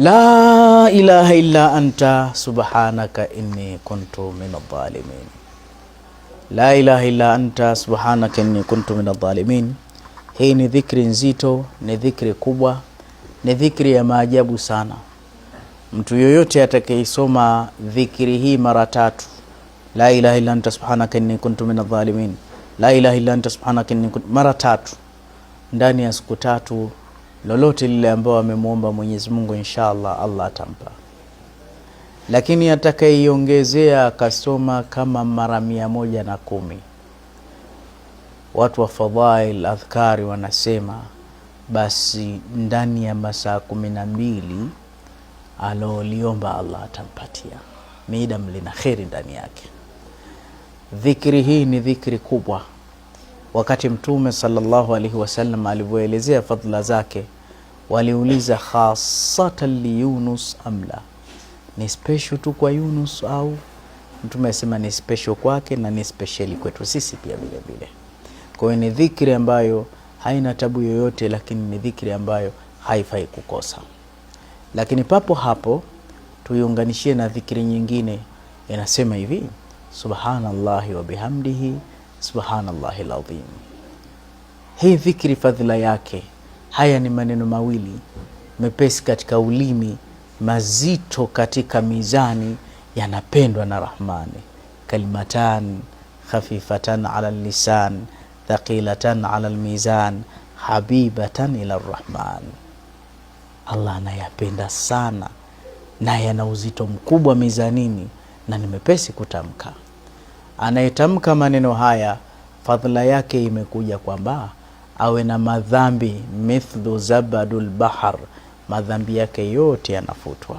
La ilaha illa anta subhanaka inni kuntu minadh-dhalimin. La ilaha illa anta subhanaka inni kuntu minadh-dhalimin. Hii ni dhikri nzito, ni dhikri kubwa, ni dhikri ya maajabu sana. Mtu yoyote atakayeisoma dhikri hii mara tatu, la ilaha illa anta subhanaka inni kuntu minadh-dhalimin, la ilaha illa anta subhanaka inni kuntu, mara tatu, ndani ya siku tatu, lolote lile ambao amemuomba Mwenyezi Mungu inshallah Allah atampa. Lakini atakayeiongezea akasoma kama mara 110, watu wa fadhail adhkari wanasema basi ndani ya masaa 12 aloliomba Allah atampatia. Miidam lina kheri ndani yake. Dhikri hii ni dhikri kubwa. Wakati Mtume sallallahu alaihi wasallam alivyoelezea fadhila zake, waliuliza khasatan li Yunus amla, ni special tu kwa Yunus au? Mtume asema ni special kwake na ni speciali kwetu sisi pia vile vile. Kwa hiyo ni dhikri ambayo haina tabu yoyote, lakini ni dhikri ambayo haifai kukosa. Lakini papo hapo tuiunganishie na dhikri nyingine, inasema hivi: subhanallahi wa bihamdihi subhanallahi alazim. Hii dhikri fadhila yake, haya ni maneno mawili mepesi katika ulimi, mazito katika mizani, yanapendwa na Rahmani. Kalimatan khafifatan ala lisan thaqilatan ala almizan habibatan ila Rahman. Allah anayapenda sana na yana uzito mkubwa mizanini na ni mepesi kutamka. Anayetamka maneno haya, fadhila yake imekuja kwamba awe na madhambi mithlu zabadul bahar, madhambi yake yote yanafutwa.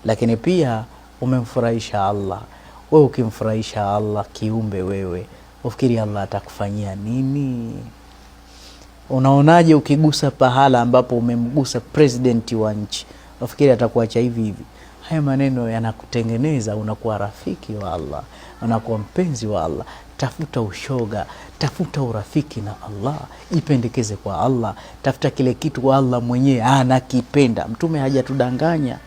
Lakini pia umemfurahisha Allah. Wewe ukimfurahisha Allah kiumbe wewe, ufikiri Allah atakufanyia nini? Unaonaje ukigusa pahala ambapo umemgusa president wa nchi, ufikiri atakuacha hivi hivi? Haya maneno yanakutengeneza, unakuwa rafiki wa Allah, unakuwa mpenzi wa Allah. Tafuta ushoga, tafuta urafiki na Allah, jipendekeze kwa Allah, tafuta kile kitu kwa Allah mwenyewe anakipenda. Mtume hajatudanganya,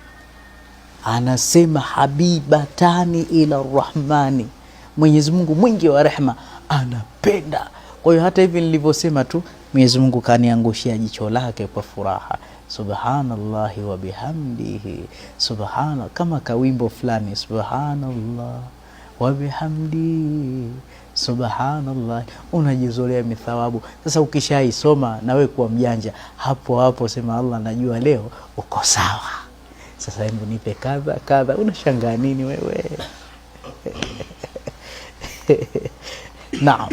anasema habibatani ila Rahmani, Mwenyezi Mungu mwingi wa rehema anapenda. Kwa hiyo hata hivi nilivyosema tu, Mwenyezi Mungu kaniangushia jicho lake kwa furaha. Subhanallahi wa bihamdihi subhana, kama kawimbo fulani, subhanallah wa bihamdi subhanallah, unajizolea mithawabu. Sasa ukishaisoma na wewe kuwa mjanja, hapo hapo sema Allah, najua leo uko sawa, sasa hebu nipe kadha kadha. Unashangaa nini wewe? Naam.